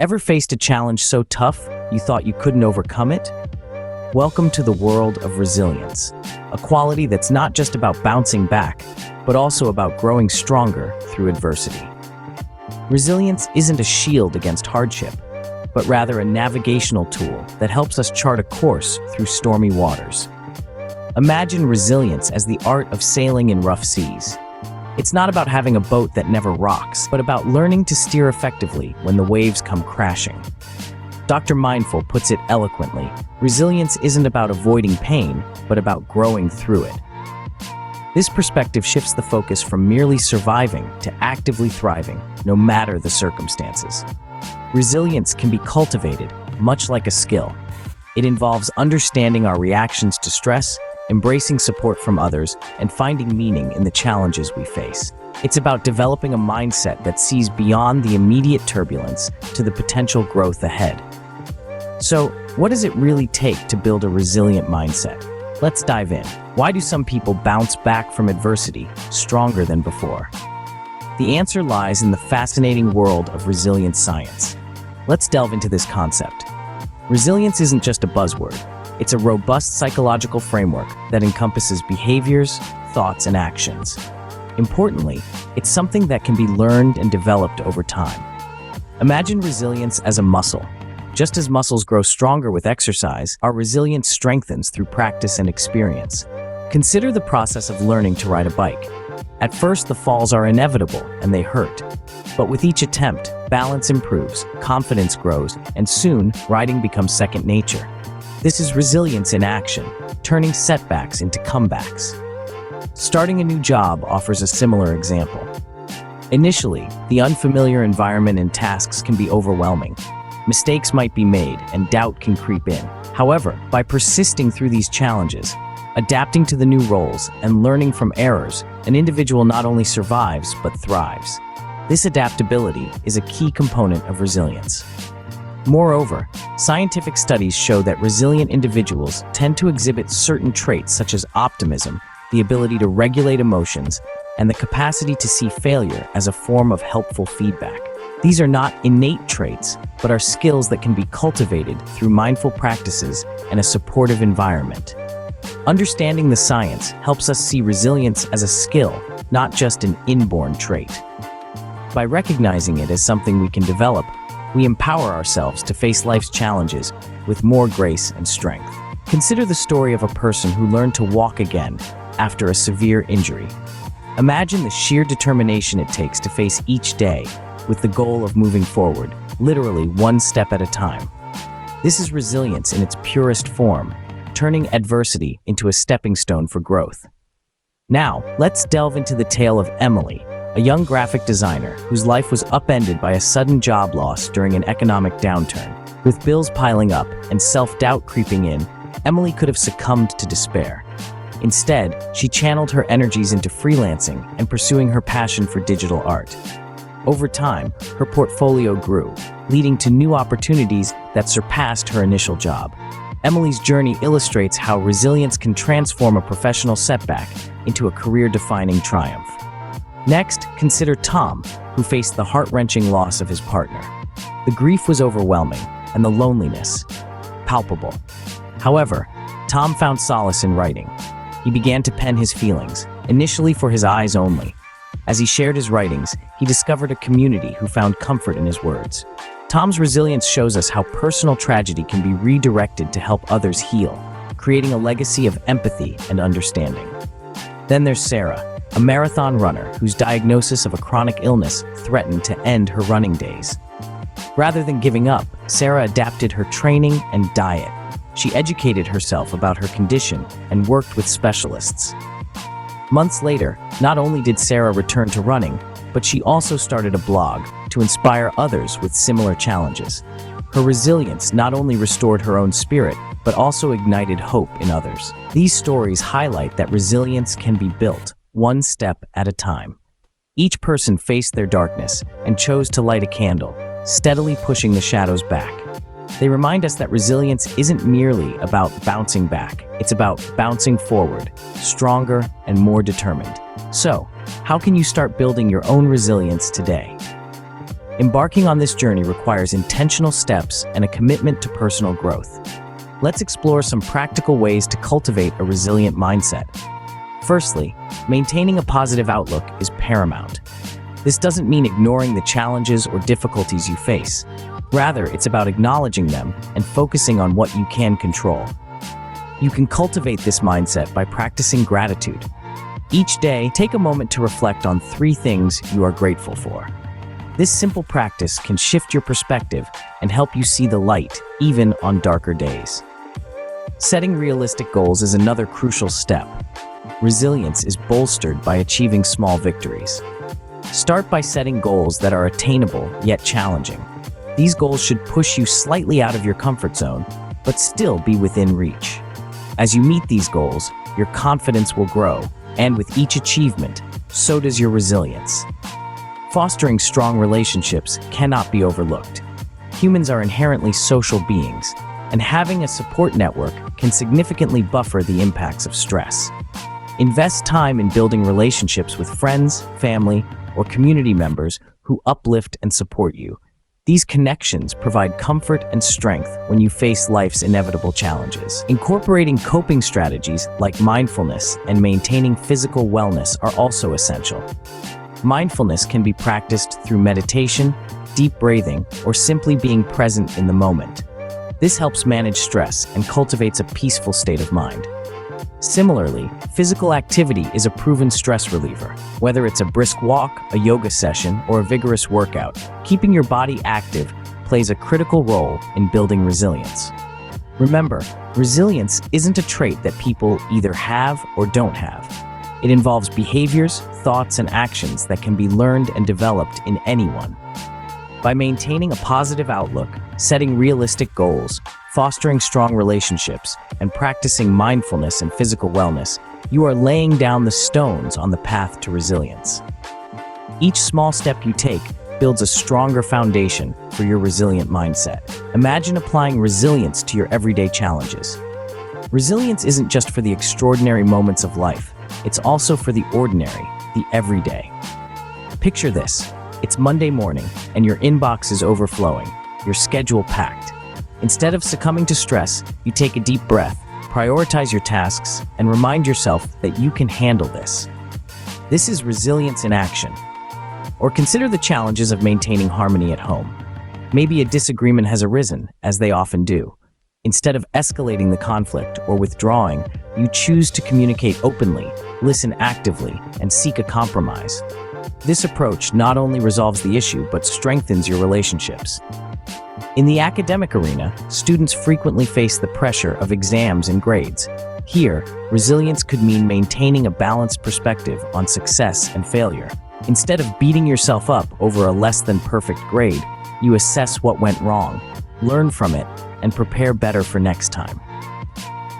Ever faced a challenge so tough you thought you couldn't overcome it? Welcome to the world of resilience, a quality that's not just about bouncing back, but also about growing stronger through adversity. Resilience isn't a shield against hardship, but rather a navigational tool that helps us chart a course through stormy waters. Imagine resilience as the art of sailing in rough seas. It's not about having a boat that never rocks, but about learning to steer effectively when the waves come crashing. Dr. Mindful puts it eloquently, resilience isn't about avoiding pain, but about growing through it. This perspective shifts the focus from merely surviving to actively thriving, no matter the circumstances. Resilience can be cultivated, much like a skill. It involves understanding our reactions to stress, embracing support from others, and finding meaning in the challenges we face. It's about developing a mindset that sees beyond the immediate turbulence to the potential growth ahead. So, what does it really take to build a resilient mindset? Let's dive in. Why do some people bounce back from adversity stronger than before? The answer lies in the fascinating world of resilience science. Let's delve into this concept. Resilience isn't just a buzzword. It's a robust psychological framework that encompasses behaviors, thoughts, and actions. Importantly, it's something that can be learned and developed over time. Imagine resilience as a muscle. Just as muscles grow stronger with exercise, our resilience strengthens through practice and experience. Consider the process of learning to ride a bike. At first, the falls are inevitable and they hurt. But with each attempt, balance improves, confidence grows, and soon, riding becomes second nature. This is resilience in action, turning setbacks into comebacks. Starting a new job offers a similar example. Initially, the unfamiliar environment and tasks can be overwhelming. Mistakes might be made and doubt can creep in. However, by persisting through these challenges, adapting to the new roles, and learning from errors, an individual not only survives but thrives. This adaptability is a key component of resilience. Moreover, scientific studies show that resilient individuals tend to exhibit certain traits such as optimism, the ability to regulate emotions, and the capacity to see failure as a form of helpful feedback. These are not innate traits, but are skills that can be cultivated through mindful practices and a supportive environment. Understanding the science helps us see resilience as a skill, not just an inborn trait. By recognizing it as something we can develop, we empower ourselves to face life's challenges with more grace and strength. Consider the story of a person who learned to walk again after a severe injury. Imagine the sheer determination it takes to face each day with the goal of moving forward, literally one step at a time. This is resilience in its purest form, turning adversity into a stepping stone for growth. Now, let's delve into the tale of Emily, a young graphic designer whose life was upended by a sudden job loss during an economic downturn. With bills piling up and self-doubt creeping in, Emily could have succumbed to despair. Instead, she channeled her energies into freelancing and pursuing her passion for digital art. Over time, her portfolio grew, leading to new opportunities that surpassed her initial job. Emily's journey illustrates how resilience can transform a professional setback into a career-defining triumph. Next, consider Tom, who faced the heart-wrenching loss of his partner. The grief was overwhelming, and the loneliness palpable. However, Tom found solace in writing. He began to pen his feelings, initially for his eyes only. As he shared his writings, he discovered a community who found comfort in his words. Tom's resilience shows us how personal tragedy can be redirected to help others heal, creating a legacy of empathy and understanding. Then there's Sarah, a marathon runner whose diagnosis of a chronic illness threatened to end her running days. Rather than giving up, Sarah adapted her training and diet. She educated herself about her condition and worked with specialists. Months later, not only did Sarah return to running, but she also started a blog to inspire others with similar challenges. Her resilience not only restored her own spirit, but also ignited hope in others. These stories highlight that resilience can be built, one step at a time. Each person faced their darkness and chose to light a candle, steadily pushing the shadows back. They remind us that resilience isn't merely about bouncing back, it's about bouncing forward, stronger and more determined. So, how can you start building your own resilience today? Embarking on this journey requires intentional steps and a commitment to personal growth. Let's explore some practical ways to cultivate a resilient mindset. Firstly, maintaining a positive outlook is paramount. This doesn't mean ignoring the challenges or difficulties you face. Rather, it's about acknowledging them and focusing on what you can control. You can cultivate this mindset by practicing gratitude. Each day, take a moment to reflect on 3 things you are grateful for. This simple practice can shift your perspective and help you see the light, even on darker days. Setting realistic goals is another crucial step. Resilience is bolstered by achieving small victories. Start by setting goals that are attainable yet challenging. These goals should push you slightly out of your comfort zone, but still be within reach. As you meet these goals, your confidence will grow, and with each achievement, so does your resilience. Fostering strong relationships cannot be overlooked. Humans are inherently social beings, and having a support network can significantly buffer the impacts of stress. Invest time in building relationships with friends, family, or community members who uplift and support you. These connections provide comfort and strength when you face life's inevitable challenges. Incorporating coping strategies like mindfulness and maintaining physical wellness are also essential. Mindfulness can be practiced through meditation, deep breathing, or simply being present in the moment. This helps manage stress and cultivates a peaceful state of mind. Similarly, physical activity is a proven stress reliever. Whether it's a brisk walk, a yoga session, or a vigorous workout, keeping your body active plays a critical role in building resilience. Remember, resilience isn't a trait that people either have or don't have. It involves behaviors, thoughts, and actions that can be learned and developed in anyone. By maintaining a positive outlook, setting realistic goals, fostering strong relationships, and practicing mindfulness and physical wellness, you are laying down the stones on the path to resilience. Each small step you take builds a stronger foundation for your resilient mindset. Imagine applying resilience to your everyday challenges. Resilience isn't just for the extraordinary moments of life, it's also for the ordinary, the everyday. Picture this. It's Monday morning, and your inbox is overflowing, your schedule packed. Instead of succumbing to stress, you take a deep breath, prioritize your tasks, and remind yourself that you can handle this. This is resilience in action. Or consider the challenges of maintaining harmony at home. Maybe a disagreement has arisen, as they often do. Instead of escalating the conflict or withdrawing, you choose to communicate openly, listen actively, and seek a compromise. This approach not only resolves the issue but strengthens your relationships. In the academic arena, students frequently face the pressure of exams and grades. Here, resilience could mean maintaining a balanced perspective on success and failure. Instead of beating yourself up over a less than perfect grade, you assess what went wrong, learn from it, and prepare better for next time.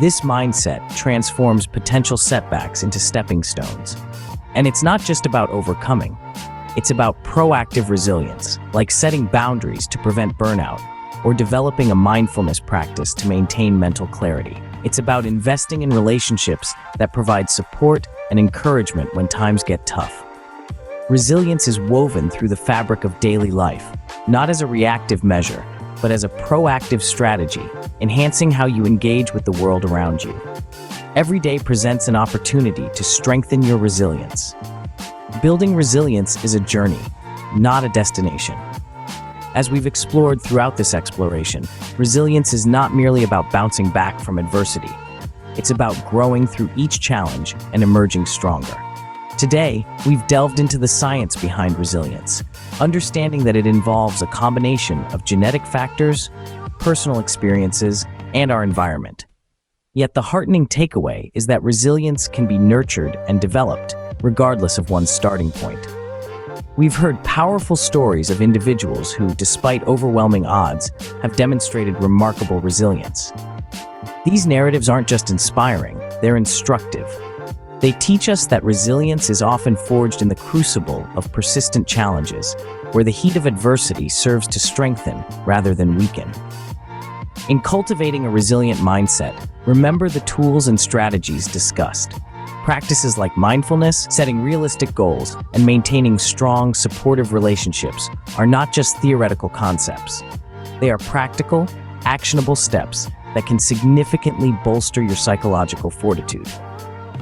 This mindset transforms potential setbacks into stepping stones. And it's not just about overcoming. It's about proactive resilience, like setting boundaries to prevent burnout, or developing a mindfulness practice to maintain mental clarity. It's about investing in relationships that provide support and encouragement when times get tough. Resilience is woven through the fabric of daily life, not as a reactive measure, but as a proactive strategy, enhancing how you engage with the world around you. Every day presents an opportunity to strengthen your resilience. Building resilience is a journey, not a destination. As we've explored throughout this exploration, resilience is not merely about bouncing back from adversity. It's about growing through each challenge and emerging stronger. Today, we've delved into the science behind resilience, understanding that it involves a combination of genetic factors, personal experiences, and our environment. Yet the heartening takeaway is that resilience can be nurtured and developed, regardless of one's starting point. We've heard powerful stories of individuals who, despite overwhelming odds, have demonstrated remarkable resilience. These narratives aren't just inspiring, they're instructive. They teach us that resilience is often forged in the crucible of persistent challenges, where the heat of adversity serves to strengthen rather than weaken. In cultivating a resilient mindset, remember the tools and strategies discussed. Practices like mindfulness, setting realistic goals, and maintaining strong, supportive relationships are not just theoretical concepts. They are practical, actionable steps that can significantly bolster your psychological fortitude.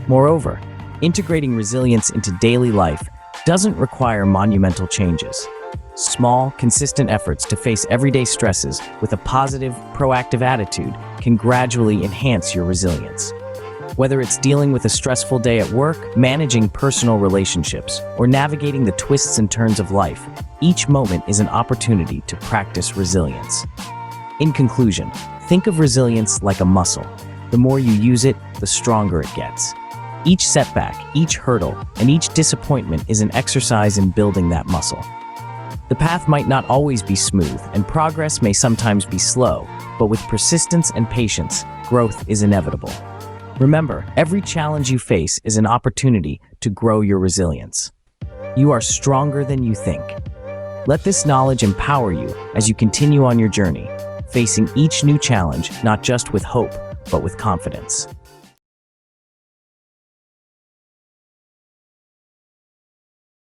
Moreover, integrating resilience into daily life doesn't require monumental changes. Small, consistent efforts to face everyday stresses with a positive, proactive attitude can gradually enhance your resilience. Whether it's dealing with a stressful day at work, managing personal relationships, or navigating the twists and turns of life, each moment is an opportunity to practice resilience. In conclusion, think of resilience like a muscle. The more you use it, the stronger it gets. Each setback, each hurdle, and each disappointment is an exercise in building that muscle. The path might not always be smooth, and progress may sometimes be slow, but with persistence and patience, growth is inevitable. Remember, every challenge you face is an opportunity to grow your resilience. You are stronger than you think. Let this knowledge empower you as you continue on your journey, facing each new challenge not just with hope, but with confidence.